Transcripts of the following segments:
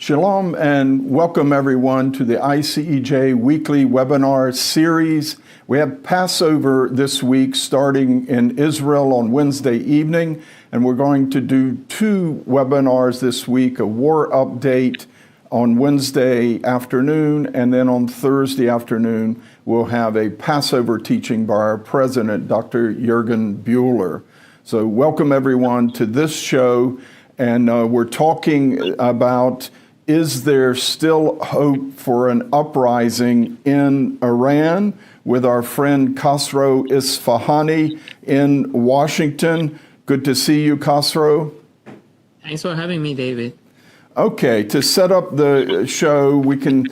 Shalom and welcome everyone to the ICEJ weekly webinar series. We have Passover this week starting in Israel on Wednesday evening, and we're going to do two webinars this week, a war update on Wednesday afternoon, and then on Thursday afternoon we'll have a Passover teaching by our president, Dr. Jürgen Buehler. So welcome everyone to this show, and we're talking about, is there still hope for an uprising in Iran, with our friend Khosro Isfahani in Washington. Good to see you, Khosro. Thanks for having me, David. Okay, to set up the show, we can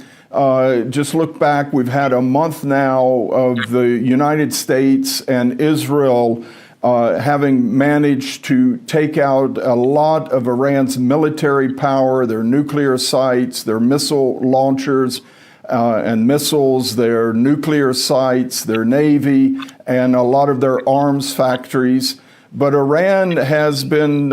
just look back. We've had a month now of the United States and Israel having managed to take out a lot of Iran's military power, their nuclear sites, their missile launchers and missiles, their nuclear sites, their navy, and a lot of their arms factories. But Iran has been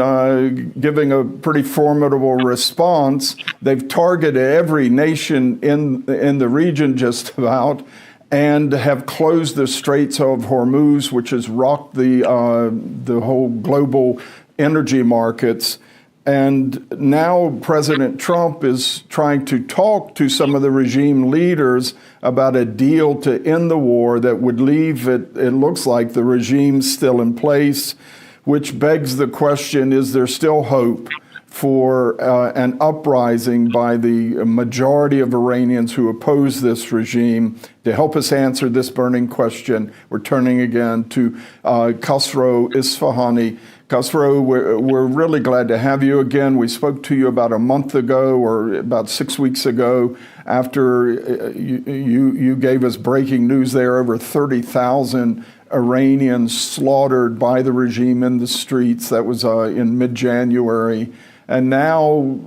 giving a pretty formidable response. They've targeted every nation in the region just about, and have closed the Strait of Hormuz, which has rocked the whole global energy markets. And now President Trump is trying to talk to some of the regime leaders about a deal to end the war that would leave it looks like, the regime still in place, which begs the question, is there still hope for an uprising by the majority of Iranians who oppose this regime? To help us answer this burning question, we're turning again to Khosro Isfahani. Khosro, we're really glad to have you again. We spoke to you about a month ago or about 6 weeks ago after you gave us breaking news there, over 30,000 Iranians slaughtered by the regime in the streets. That was in mid-January. And now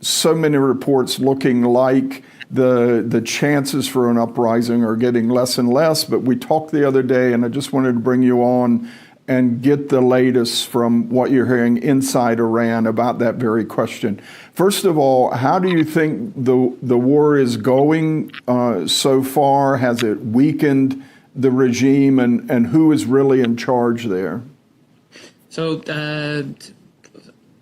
so many reports looking like the chances for an uprising are getting less and less. But we talked the other day, and I just wanted to bring you on and get the latest from what you're hearing inside Iran about that very question. First of all, how do you think the war is going so far? Has it weakened the regime, and who is really in charge there? So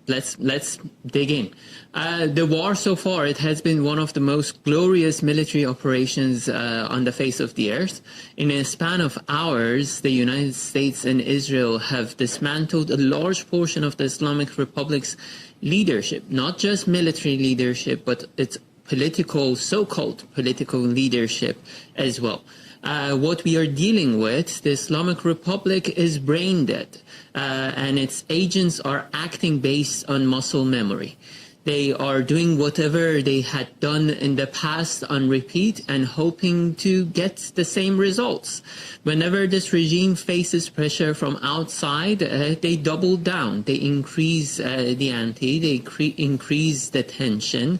let's dig in. The war so far, it has been one of the most glorious military operations on the face of the earth. In a span of hours, the United States and Israel have dismantled a large portion of the Islamic Republic's leadership, not just military leadership, but its political, so-called political leadership as well. What we are dealing with, the Islamic Republic, is brain dead, and its agents are acting based on muscle memory. They are doing whatever they had done in the past on repeat and hoping to get the same results. Whenever this regime faces pressure from outside, they double down. They increase the ante, they increase the tension.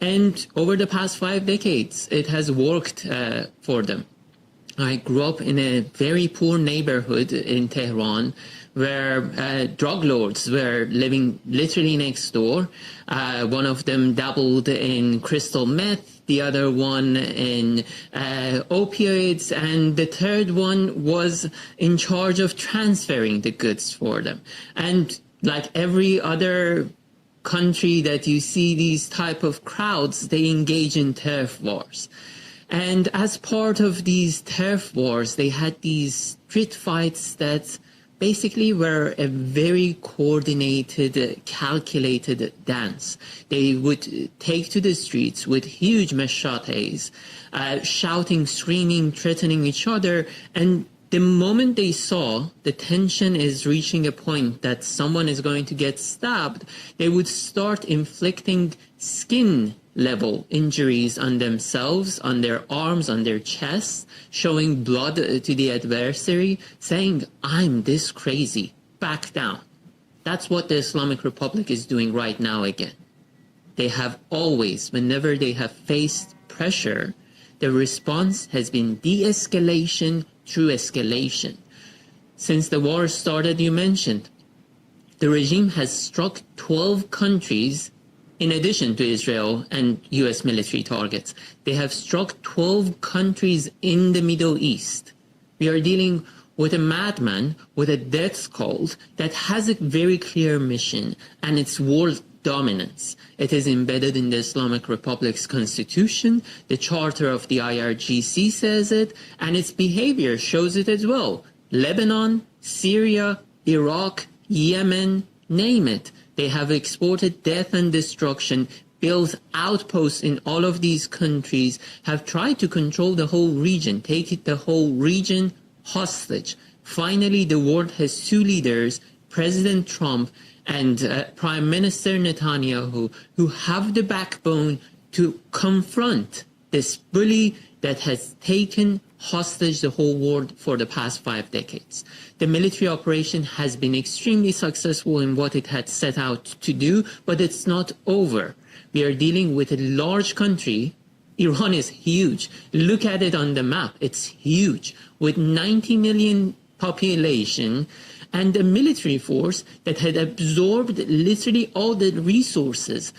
And over the past 5 decades, it has worked for them. I grew up in a very poor neighborhood in Tehran where drug lords were living literally next door. One of them dabbled in crystal meth, the other one in opioids, and the third one was in charge of transferring the goods for them. And like every other country that you see these type of crowds, they engage in turf wars. And as part of these turf wars, they had these street fights that basically were a very coordinated, calculated dance. They would take to the streets with huge machetes, shouting, screaming, threatening each other. And the moment they saw the tension is reaching a point that someone is going to get stabbed, they would start inflicting skin level injuries on themselves, on their arms, on their chests, showing blood to the adversary, saying, "I'm this crazy, back down." That's what the Islamic Republic is doing right now again. They have always, whenever they have faced pressure, the response has been de-escalation through escalation. Since the war started, you mentioned, the regime has struck 12 countries in addition to Israel and U.S. military targets. They have struck 12 countries in the Middle East. We are dealing with a madman with a death cult that has a very clear mission, and it's world dominance. It is embedded in the Islamic Republic's constitution. The charter of the IRGC says it, and its behavior shows it as well. Lebanon, Syria, Iraq, Yemen, name it. They have exported death and destruction, built outposts in all of these countries, have tried to control the whole region, take the whole region hostage. Finally, the world has two leaders, President Trump and Prime Minister Netanyahu, who have the backbone to confront this bully that has taken hostage the whole world for the past 5 decades. The military operation has been extremely successful in what it had set out to do, but it's not over. We are dealing with a large country. Iran is huge. Look at it on the map. It's huge, with 90 million population and a military force that had absorbed literally all the resources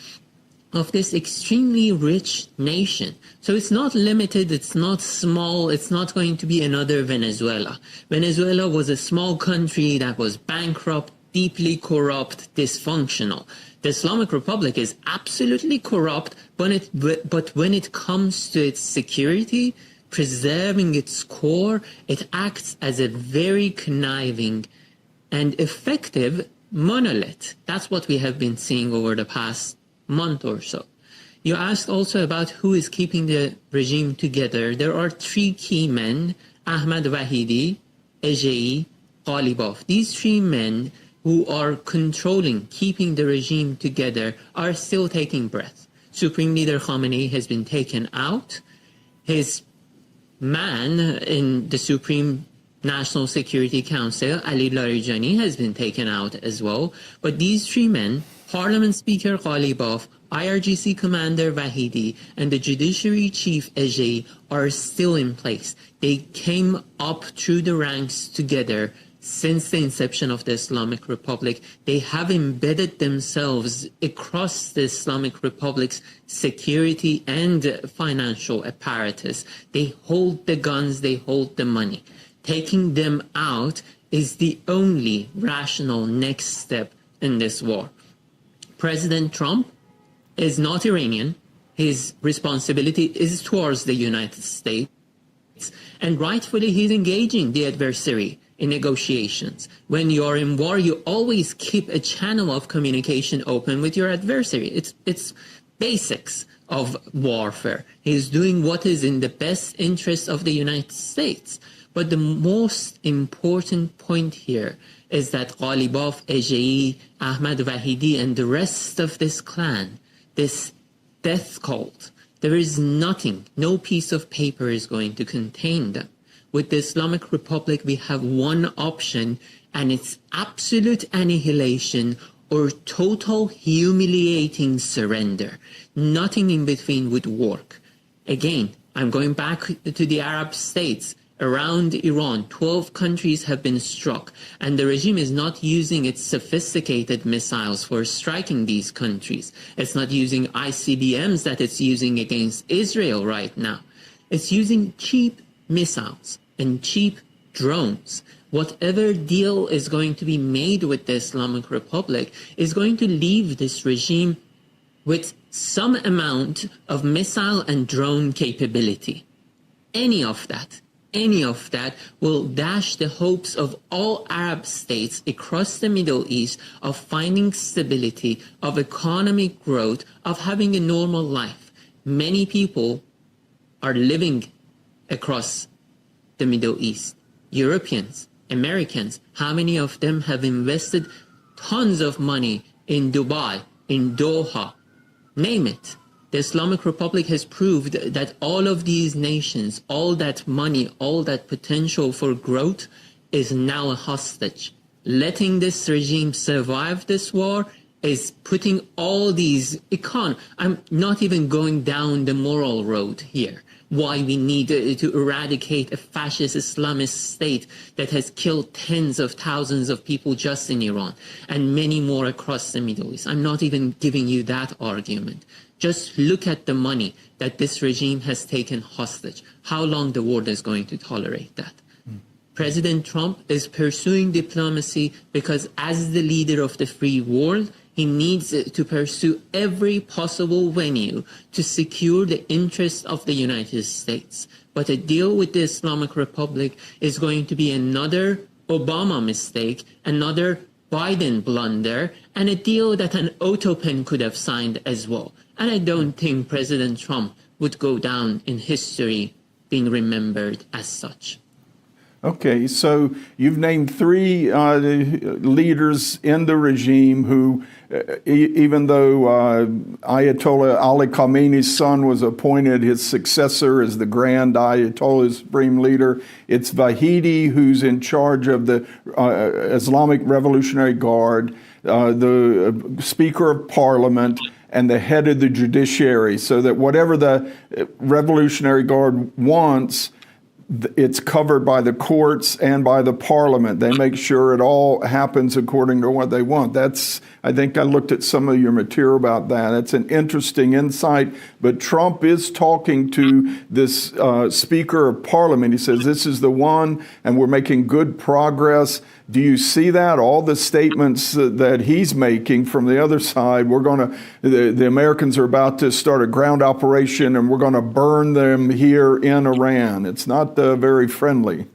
of this extremely rich nation. So it's not limited, it's not small, it's not going to be another Venezuela. Venezuela was a small country that was bankrupt, deeply corrupt, dysfunctional. The Islamic Republic is absolutely corrupt, but when it comes to its security, preserving its core, it acts as a very conniving and effective monolith. That's what we have been seeing over the past month or so. You asked also about who is keeping the regime together. There are three key men, Ahmad Vahidi, Ejei, Ghalibaf. These three men who are controlling, keeping the regime together, are still taking breath. Supreme Leader Khamenei has been taken out. His man in the Supreme National Security Council, Ali Larijani, has been taken out as well. But these three men, Parliament Speaker Ghalibaf, IRGC Commander Vahidi, and the Judiciary Chief Ejei, are still in place. They came up through the ranks together since the inception of the Islamic Republic. They have embedded themselves across the Islamic Republic's security and financial apparatus. They hold the guns, they hold the money. Taking them out is the only rational next step in this war. President Trump is not Iranian. His responsibility is towards the United States, and rightfully he's engaging the adversary in negotiations. When you're in war, you always keep a channel of communication open with your adversary. It's basics of warfare. He's doing what is in the best interest of the United States. But the most important point here is that Ghalibaf, Ejei, Ahmad Vahidi, and the rest of this clan, this death cult, there is nothing, no piece of paper is going to contain them. With the Islamic Republic, we have one option, and it's absolute annihilation or total humiliating surrender. Nothing in between would work. Again, I'm going back to the Arab states. Around Iran, 12 countries have been struck, and the regime is not using its sophisticated missiles for striking these countries. It's not using ICBMs that it's using against Israel right now. It's using cheap missiles and cheap drones. Whatever deal is going to be made with the Islamic Republic is going to leave this regime with some amount of missile and drone capability. Any of that will dash the hopes of all Arab states across the Middle East of finding stability, of economic growth, of having a normal life. Many people are living across the Middle East. Europeans, Americans, how many of them have invested tons of money in Dubai, in Doha? Name it. The Islamic Republic has proved that all of these nations, all that money, all that potential for growth is now a hostage. Letting this regime survive this war is putting all these I'm not even going down the moral road here, why we need to eradicate a fascist Islamist state that has killed tens of thousands of people just in Iran and many more across the Middle East. I'm not even giving you that argument. Just look at the money that this regime has taken hostage. How long the world is going to tolerate that? President Trump is pursuing diplomacy because as the leader of the free world, he needs to pursue every possible venue to secure the interests of the United States. But a deal with the Islamic Republic is going to be another Obama mistake, another Biden blunder, and a deal that an autopen could have signed as well. And I don't think President Trump would go down in history being remembered as such. Okay, so you've named three leaders in the regime who, even though Ayatollah Ali Khamenei's son was appointed his successor as the Grand Ayatollah Supreme Leader, it's Vahidi who's in charge of the Islamic Revolutionary Guard, the Speaker of Parliament, and the head of the judiciary, so that whatever the Revolutionary Guard wants, it's covered by the courts and by the parliament. They make sure it all happens according to what they want. I think I looked at some of your material about that. It's an interesting insight. But Trump is talking to this Speaker of Parliament. He says, this is the one, and we're making good progress. Do you see that? All the statements that he's making from the other side, the Americans are about to start a ground operation and we're going to burn them here in Iran. It's not very friendly.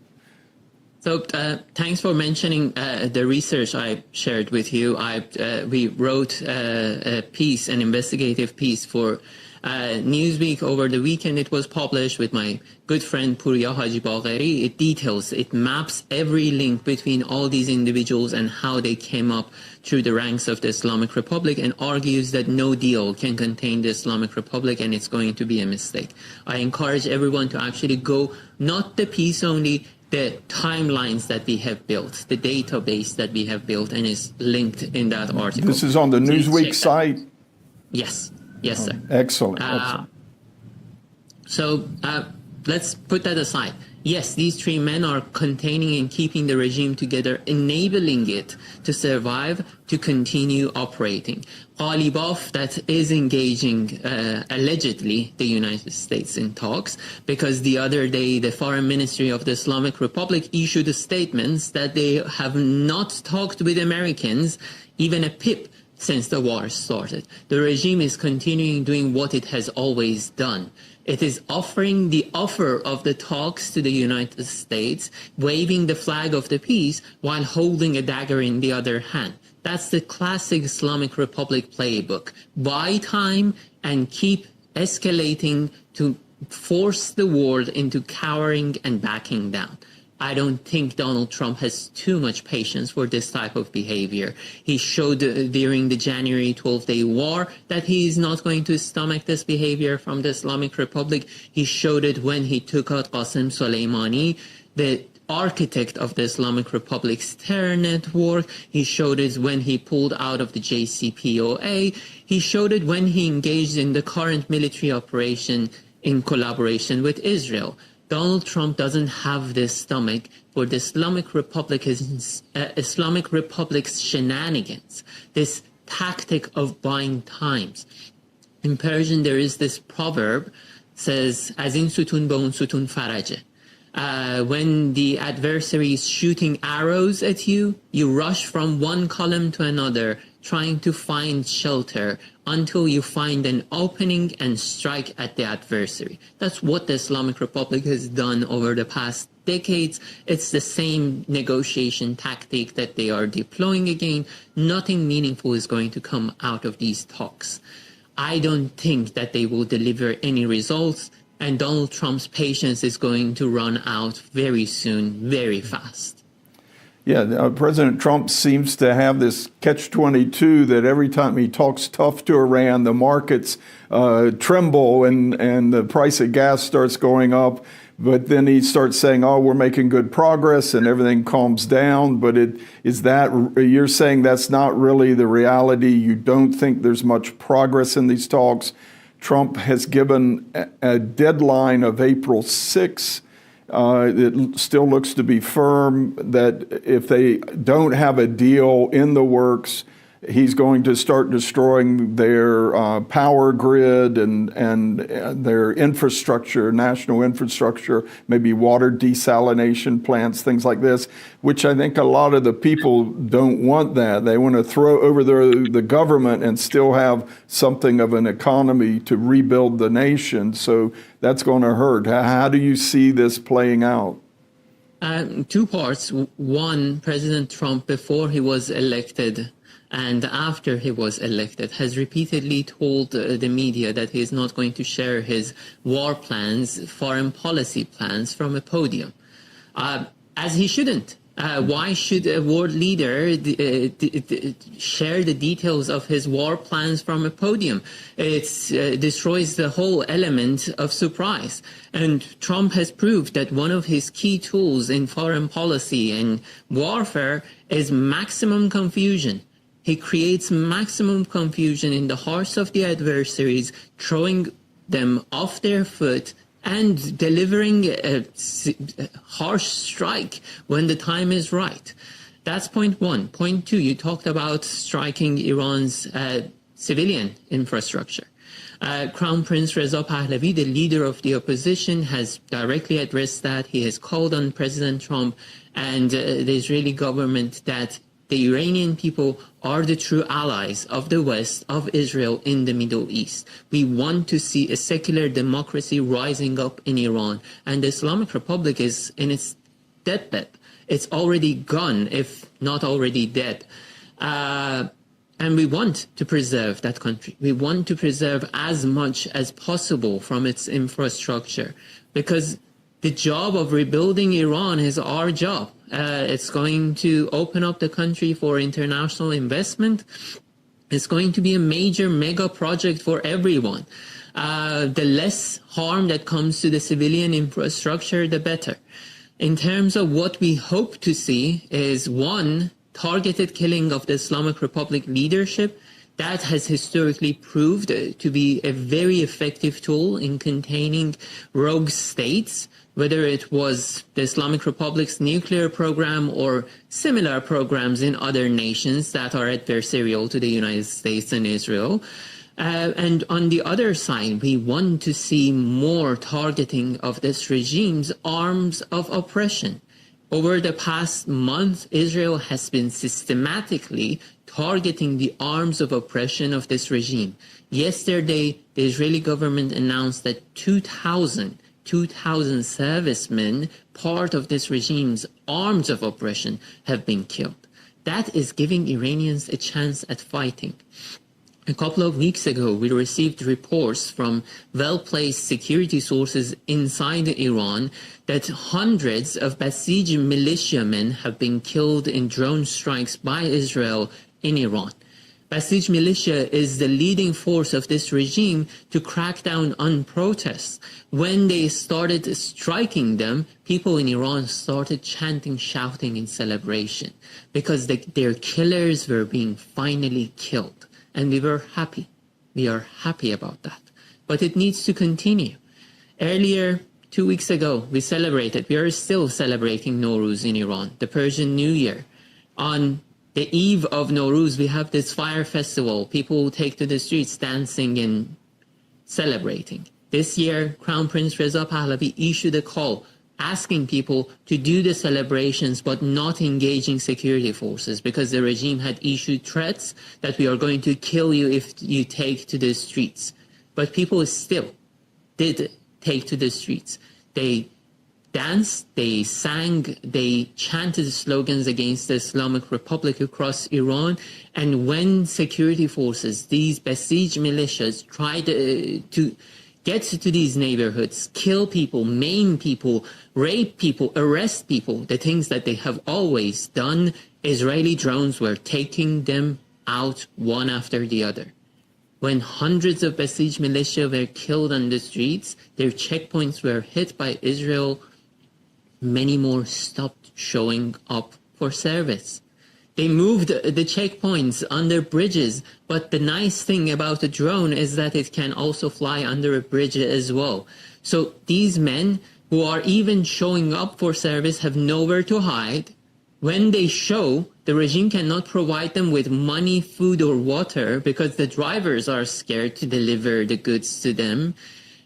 So thanks for mentioning the research I shared with you. We wrote a piece, an investigative piece for Newsweek over the weekend. It was published with my good friend Puriya Haji Bagheri. It maps every link between all these individuals and how they came up through the ranks of the Islamic Republic, and argues that no deal can contain the Islamic Republic and it's going to be a mistake. I encourage everyone to actually go, not the piece only, the timelines that we have built, the database that we have built, and is linked in that article. This is on the Newsweek site? Yes. Yes, sir. Excellent. So let's put that aside. Yes, these three men are containing and keeping the regime together, enabling it to survive, to continue operating. Ghalibaf, that is engaging, allegedly, the United States in talks, because the other day the Foreign Ministry of the Islamic Republic issued statements that they have not talked with Americans, even a pip, since the war started. The regime is continuing doing what it has always done. It is offering the offer of the talks to the United States, waving the flag of the peace while holding a dagger in the other hand. That's the classic Islamic Republic playbook. Buy time and keep escalating to force the world into cowering and backing down. I don't think Donald Trump has too much patience for this type of behavior. He showed during the January 12-day war that he is not going to stomach this behavior from the Islamic Republic. He showed it when he took out Qasem Soleimani, the architect of the Islamic Republic's terror network. He showed it when he pulled out of the JCPOA. He showed it when he engaged in the current military operation in collaboration with Israel. Donald Trump doesn't have this stomach for the Islamic Republic's shenanigans, this tactic of buying times. In Persian, there is this proverb, says, "Az in sutun ba un sutun faraje." When the adversary is shooting arrows at you, you rush from one column to another, trying to find shelter until you find an opening and strike at the adversary. That's what the Islamic Republic has done over the past decades. It's the same negotiation tactic that they are deploying again. Nothing meaningful is going to come out of these talks. I don't think that they will deliver any results, and Donald Trump's patience is going to run out very soon, very fast. Yeah, President Trump seems to have this catch-22 that every time he talks tough to Iran, the markets tremble and the price of gas starts going up. But then he starts saying, oh, we're making good progress, and everything calms down. But you're saying that's not really the reality? You don't think there's much progress in these talks? Trump has given a deadline of April 6th. It still looks to be firm that if they don't have a deal in the works, he's going to start destroying their power grid and their infrastructure, national infrastructure, maybe water desalination plants, things like this, which I think a lot of the people don't want that. They want to throw over the government and still have something of an economy to rebuild the nation. So that's going to hurt. How do you see this playing out? Two parts. One, President Trump, before he was elected, and after he was elected, has repeatedly told the media that he is not going to share his war plans, foreign policy plans from a podium, as he shouldn't. Why should a world leader share the details of his war plans from a podium? It destroys the whole element of surprise. And Trump has proved that one of his key tools in foreign policy and warfare is maximum confusion. He creates maximum confusion in the hearts of the adversaries, throwing them off their foot and delivering a harsh strike when the time is right. That's point one. Point two, you talked about striking Iran's civilian infrastructure. Crown Prince Reza Pahlavi, the leader of the opposition, has directly addressed that. He has called on President Trump and the Israeli government that the Iranian people are the true allies of the West, of Israel in the Middle East. We want to see a secular democracy rising up in Iran, and the Islamic Republic is in its deathbed. It's already gone, if not already dead. And we want to preserve that country. We want to preserve as much as possible from its infrastructure, because the job of rebuilding Iran is our job. It's going to open up the country for international investment. It's going to be a major mega project for everyone. The less harm that comes to the civilian infrastructure, the better. In terms of what we hope to see is, one, targeted killing of the Islamic Republic leadership. That has historically proved to be a very effective tool in containing rogue states, whether it was the Islamic Republic's nuclear program or similar programs in other nations that are adversarial to the United States and Israel. And on the other side, we want to see more targeting of this regime's arms of oppression. Over the past month, Israel has been systematically targeting the arms of oppression of this regime. Yesterday, the Israeli government announced that 2,000 servicemen, part of this regime's arms of oppression, have been killed. That is giving Iranians a chance at fighting. A couple of weeks ago, we received reports from well-placed security sources inside Iran that hundreds of Basij militiamen have been killed in drone strikes by Israel in Iran. Basij militia is the leading force of this regime to crack down on protests. When they started striking them, people in Iran started chanting, shouting in celebration, because their killers were being finally killed. And we were happy. We are happy about that. But it needs to continue. Earlier, 2 weeks ago, we are still celebrating Nowruz in Iran, the Persian New Year. On the eve of Nowruz, we have this fire festival. People take to the streets dancing and celebrating. This year, Crown Prince Reza Pahlavi issued a call asking people to do the celebrations but not engaging security forces, because the regime had issued threats that we are going to kill you if you take to the streets. But people still did take to the streets. They danced, they sang, they chanted slogans against the Islamic Republic across Iran. And when security forces, these Basij militias, tried to get to these neighborhoods, kill people, maim people, rape people, arrest people, the things that they have always done, Israeli drones were taking them out one after the other. When hundreds of Basij militia were killed on the streets, their checkpoints were hit by Israel, many more stopped showing up for service. They moved the checkpoints under bridges, but the nice thing about a drone is that it can also fly under a bridge as well. So these men who are even showing up for service have nowhere to hide. When they show, the regime cannot provide them with money, food, or water because the drivers are scared to deliver the goods to them,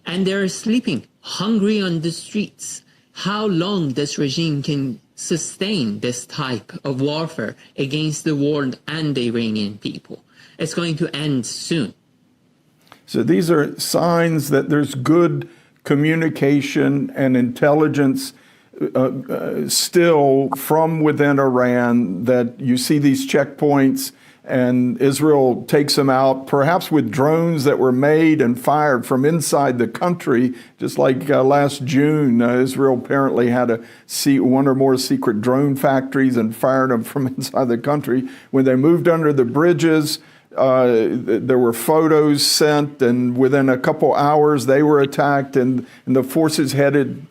and they're sleeping hungry on the streets. How long this regime can sustain this type of warfare against the world and the Iranian people? It's going to end soon. So these are signs that there's good communication and intelligence still from within Iran, that you see these checkpoints and Israel takes them out, perhaps with drones that were made and fired from inside the country, just like last June. Israel apparently had one or more secret drone factories and fired them from inside the country. When they moved under the bridges, there were photos sent, and within a couple hours they were attacked, and the forces headed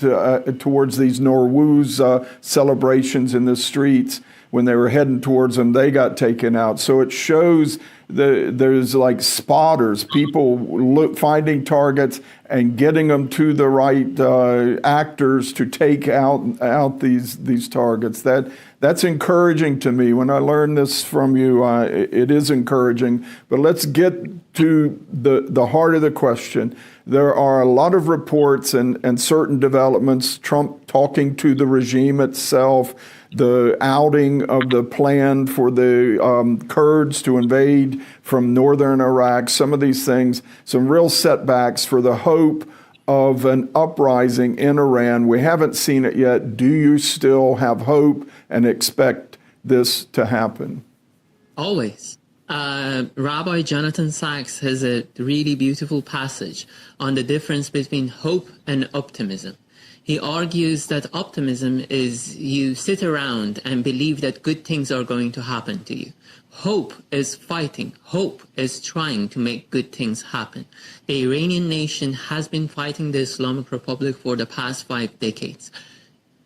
towards these Nowruz celebrations in the streets. When they were heading towards them, they got taken out. So it shows there's like spotters, people finding targets and getting them to the right actors to take out these targets. That's encouraging to me. When I learned this from you, it is encouraging. But let's get to the heart of the question. There are a lot of reports and certain developments, Trump talking to the regime itself, the outing of the plan for the Kurds to invade from northern Iraq, some of these things, some real setbacks for the hope of an uprising in Iran. We haven't seen it yet. Do you still have hope and expect this to happen? Always. Rabbi Jonathan Sachs has a really beautiful passage on the difference between hope and optimism. He argues that optimism is you sit around and believe that good things are going to happen to you. Hope is fighting. Hope is trying to make good things happen. The Iranian nation has been fighting the Islamic Republic for the past 5 decades,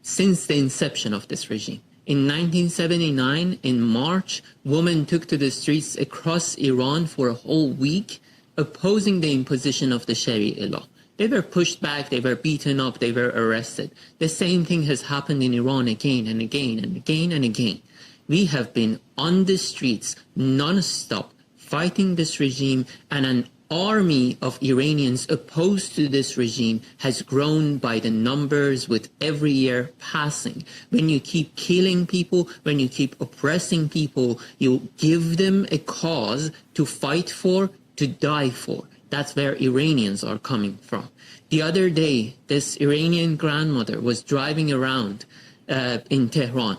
since the inception of this regime. In 1979, in March, women took to the streets across Iran for a whole week, opposing the imposition of the Sharia law. They were pushed back, they were beaten up, they were arrested. The same thing has happened in Iran again and again and again and again. We have been on the streets non-stop fighting this regime, and an army of Iranians opposed to this regime has grown by the numbers with every year passing. When you keep killing people, when you keep oppressing people, you give them a cause to fight for, to die for. That's where Iranians are coming from. The other day, this Iranian grandmother was driving around in Tehran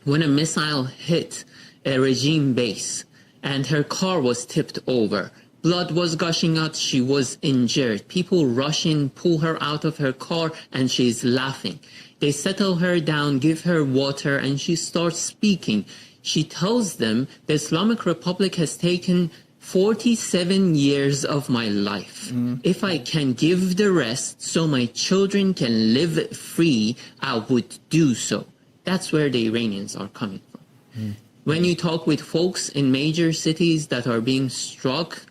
when a missile hit a regime base and her car was tipped over. Blood was gushing out. She was injured. People rush in, pull her out of her car, and she's laughing. They settle her down, give her water, and she starts speaking. She tells them the Islamic Republic has taken 47 years of my life. If I can give the rest so my children can live free, I would do so. That's where the Iranians are coming from. When you talk with folks in major cities that are being struck,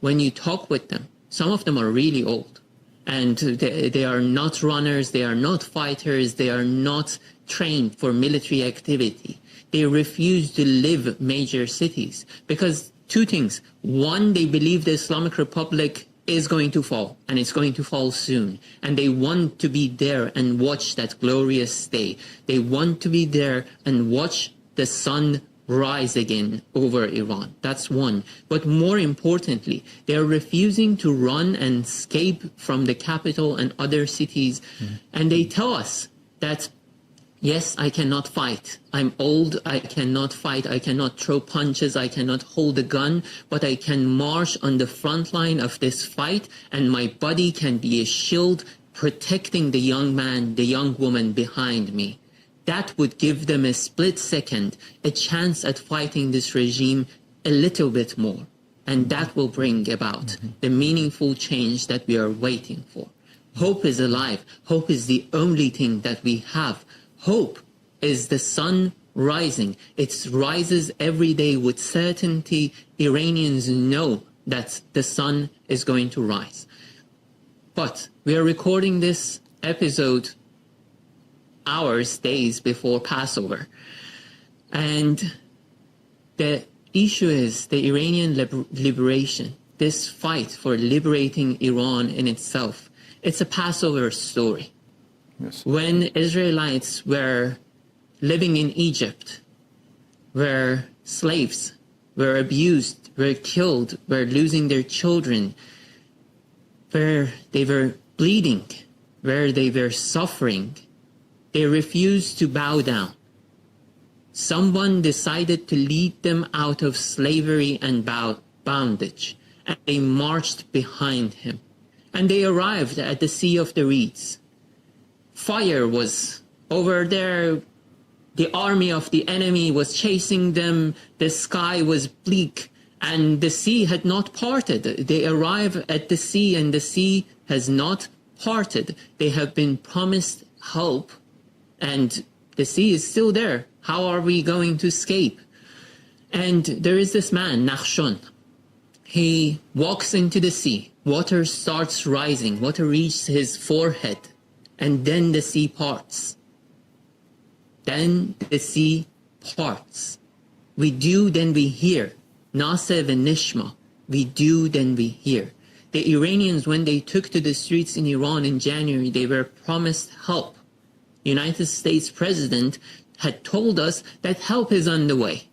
when you talk with them, some of them are really old. And they are not runners, they are not fighters, they are not trained for military activity. They refuse to live major cities because two things. One, they believe the Islamic Republic is going to fall, and it's going to fall soon. And they want to be there and watch that glorious day. They want to be there and watch the sun rise again over Iran. That's one. But more importantly, they're refusing to run and escape from the capital and other cities. And they tell us that, yes, I cannot fight. I'm old, I cannot fight, I cannot throw punches, I cannot hold a gun, but I can march on the front line of this fight, and my body can be a shield protecting the young man, the young woman behind me. That would give them a split second, a chance at fighting this regime a little bit more. And that will bring about the meaningful change that we are waiting for. Hope is alive. Hope is the only thing that we have. Hope is the sun rising. It rises every day with certainty. Iranians know that the sun is going to rise. But we are recording this episode hours, days before Passover. And the issue is the Iranian liberation, this fight for liberating Iran in itself. It's a Passover story. Yes. When Israelites were living in Egypt, where slaves were abused, were killed, were losing their children, where they were bleeding, where they were suffering, they refused to bow down. Someone decided to lead them out of slavery and bondage, and they marched behind him. And they arrived at the Sea of the Reeds. Fire was over there. The army of the enemy was chasing them. The sky was bleak, and the sea had not parted. They arrive at the sea, and the sea has not parted. They have been promised help, and the sea is still there. How are we going to escape? And there is this man, Nachshon. He walks into the sea. Water starts rising. Water reaches his forehead, and then the sea parts. Then the sea parts. We do, then we hear. Naseh v'nishma. We do, then we hear. The Iranians, when they took to the streets in Iran in January, they were promised help. United States President had told us that help is on the way.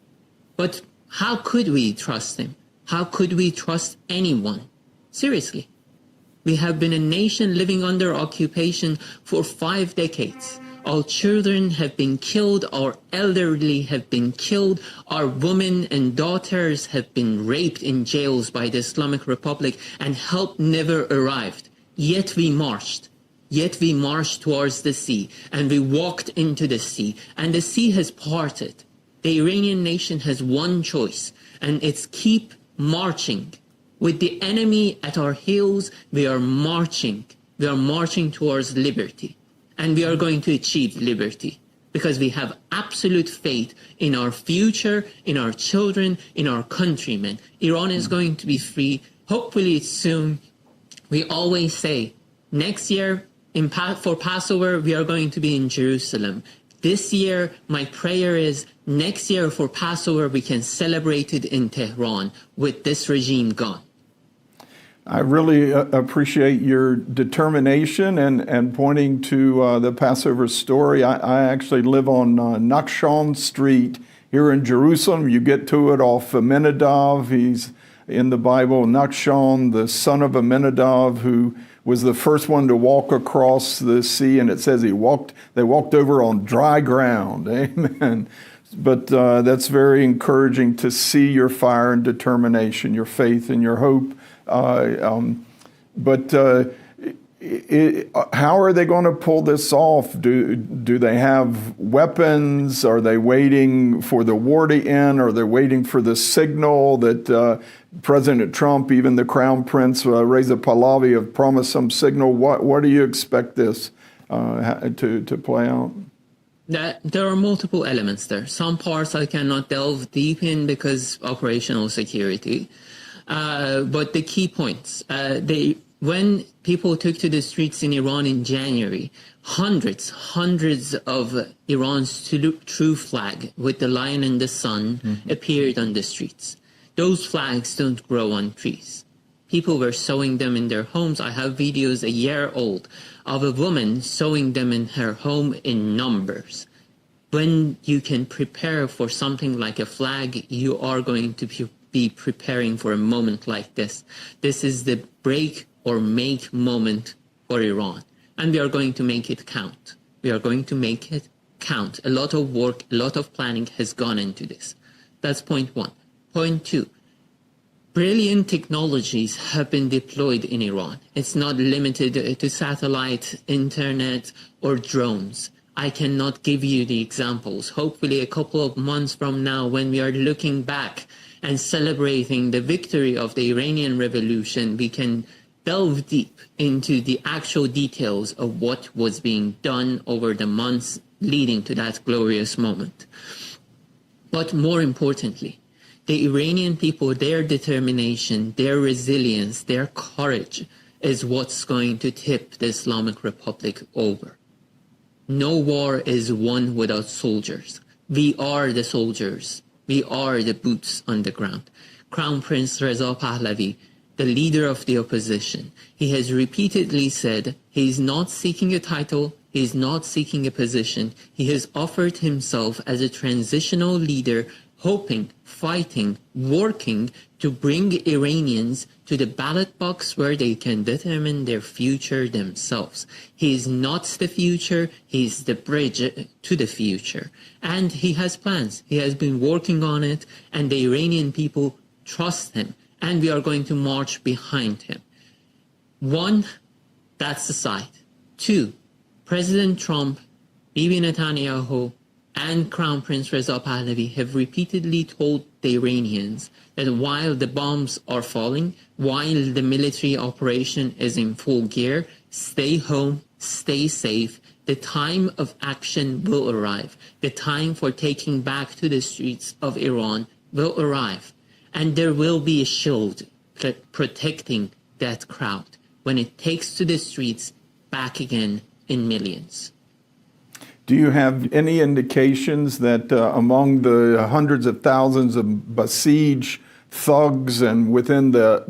But how could we trust him? How could we trust anyone? Seriously. We have been a nation living under occupation for 5 decades. Our children have been killed, our elderly have been killed, our women and daughters have been raped in jails by the Islamic Republic, and help never arrived. Yet we marched. Yet we marched towards the sea, and we walked into the sea, and the sea has parted. The Iranian nation has one choice, and it's keep marching. With the enemy at our heels, we are marching. We are marching towards liberty. And we are going to achieve liberty because we have absolute faith in our future, in our children, in our countrymen. Iran is going to be free. Hopefully it's soon. We always say, next year for Passover, we are going to be in Jerusalem. This year, my prayer is next year for Passover, we can celebrate it in Tehran with this regime gone. I really appreciate your determination and pointing to the Passover story. I actually live on Nachshon Street here in Jerusalem. You get to it off Aminadab. He's in the Bible, Nachshon, the son of Aminadab, who was the first one to walk across the sea, and it says they walked over on dry ground. Amen. But that's very encouraging to see your fire and determination, your faith and your hope. But how are they going to pull this off? Do they have weapons? Are they waiting for the war to end? Are they waiting for the signal that President Trump, even the Crown Prince, Reza Pahlavi, have promised some signal? What do you expect this to play out? There are multiple elements there. Some parts I cannot delve deep in because operational security. But the key points, when people took to the streets in Iran in January, hundreds of Iran's true flag with the lion and the sun appeared on the streets. Those flags don't grow on trees. People were sewing them in their homes. I have videos a year old of a woman sewing them in her home in numbers. When you can prepare for something like a flag, you are going to be preparing for a moment like this. This is the break or make moment for Iran. And we are going to make it count. We are going to make it count. A lot of work, a lot of planning has gone into this. That's point one. Point two, brilliant technologies have been deployed in Iran. It's not limited to satellite, internet, or drones. I cannot give you the examples. Hopefully a couple of months from now, when we are looking back and celebrating the victory of the Iranian Revolution, we can delve deep into the actual details of what was being done over the months leading to that glorious moment. But more importantly, the Iranian people, their determination, their resilience, their courage is what's going to tip the Islamic Republic over. No war is won without soldiers. We are the soldiers. We are the boots on the ground. Crown Prince Reza Pahlavi, the leader of the opposition, he has repeatedly said he's not seeking a title, he's not seeking a position. He has offered himself as a transitional leader, hoping, fighting, working to bring Iranians to the ballot box where they can determine their future themselves. He is not the future, he is the bridge to the future. And he has plans. He has been working on it, and the Iranian people trust him, and we are going to march behind him. One, that's the side. Two, President Trump, Bibi Netanyahu, and Crown Prince Reza Pahlavi have repeatedly told the Iranians that while the bombs are falling, while the military operation is in full gear, stay home, stay safe. The time of action will arrive. The time for taking back to the streets of Iran will arrive. And there will be a shield protecting that crowd when it takes to the streets back again in millions. Do you have any indications that among the hundreds of thousands of Basij thugs and within the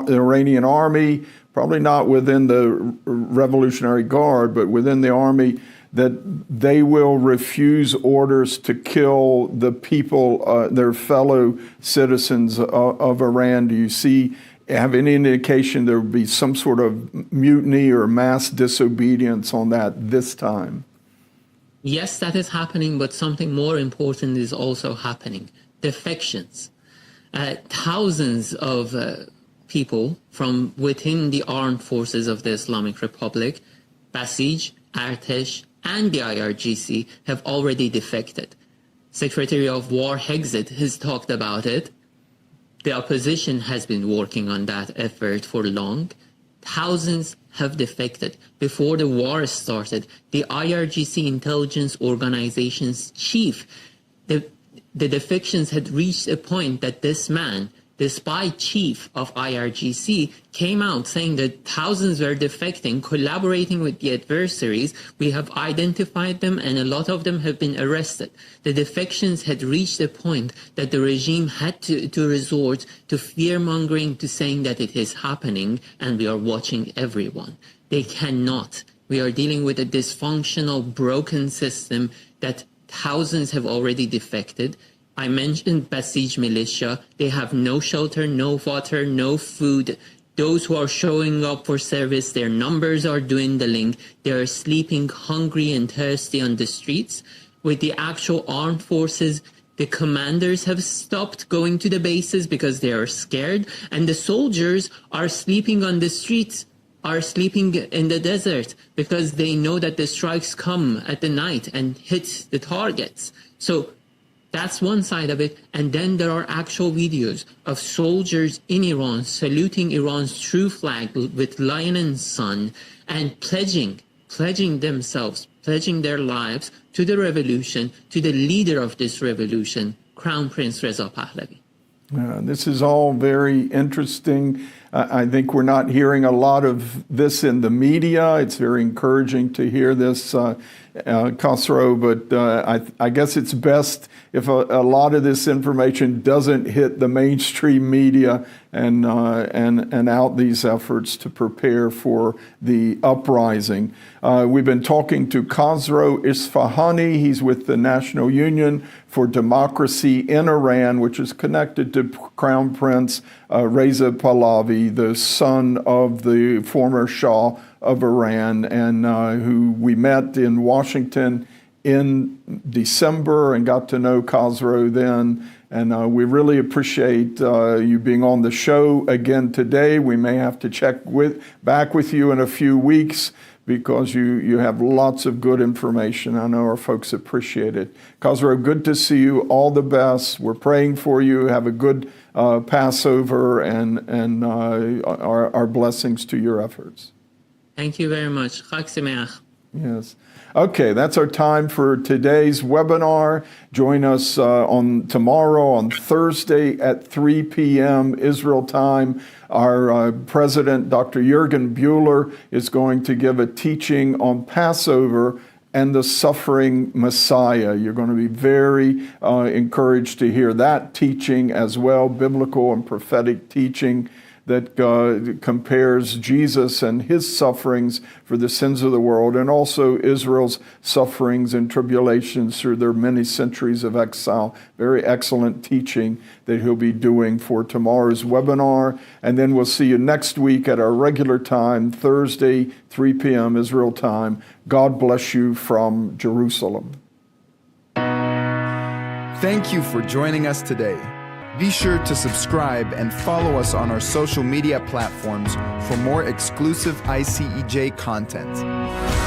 Iranian army, probably not within the Revolutionary Guard, but within the army, that they will refuse orders to kill the people, their fellow citizens of Iran? Do you have any indication there will be some sort of mutiny or mass disobedience on that this time? Yes, that is happening, but something more important is also happening. Defections. Thousands of people from within the armed forces of the Islamic Republic, Basij, Artesh, and the IRGC have already defected. Secretary of War Hexet has talked about it. The opposition has been working on that effort for long. Thousands have defected. Before the war started, the IRGC intelligence organization's chief, the defections had reached a point that this man, the spy chief of IRGC, came out saying that thousands were defecting, collaborating with the adversaries. We have identified them, and a lot of them have been arrested. The defections had reached a point that the regime had to resort to fear-mongering, to saying that it is happening and we are watching everyone. They cannot. We are dealing with a dysfunctional, broken system that thousands have already defected. I mentioned Basij militia. They have no shelter, no water, no food. Those who are showing up for service, their numbers are dwindling. They are sleeping hungry and thirsty on the streets. With the actual armed forces, the commanders have stopped going to the bases because they are scared. And the soldiers are sleeping on the streets, are sleeping in the desert because they know that the strikes come at the night and hit the targets. So that's one side of it. And then there are actual videos of soldiers in Iran saluting Iran's true flag with lion and sun and pledging themselves, pledging their lives to the revolution, to the leader of this revolution, Crown Prince Reza Pahlavi. This is all very interesting. I think we're not hearing a lot of this in the media. It's very encouraging to hear this, Khosro, but I guess it's best if a lot of this information doesn't hit the mainstream media and out these efforts to prepare for the uprising. We've been talking to Khosro Isfahani. He's with the National Union for Democracy in Iran, which is connected to Crown Prince Reza Pahlavi, the son of the former Shah of Iran, and who we met in Washington in December and got to know Khosro then. And we really appreciate you being on the show again today. We may have to check back with you in a few weeks because you have lots of good information. I know our folks appreciate it. Khosro, good to see you. All the best. We're praying for you. Have a good Passover and our blessings to your efforts. Thank you very much. Chag Sameach. Yes. Okay, that's our time for today's webinar. Join us on tomorrow, on Thursday at 3 p.m. Israel time. Our president, Dr. Jürgen Buehler, is going to give a teaching on Passover and the suffering Messiah. You're going to be very encouraged to hear that teaching as well, biblical and prophetic teaching that compares Jesus and his sufferings for the sins of the world, and also Israel's sufferings and tribulations through their many centuries of exile. Very excellent teaching that he'll be doing for tomorrow's webinar. And then we'll see you next week at our regular time, Thursday, 3 p.m. Israel time. God bless you from Jerusalem. Thank you for joining us today. Be sure to subscribe and follow us on our social media platforms for more exclusive ICEJ content.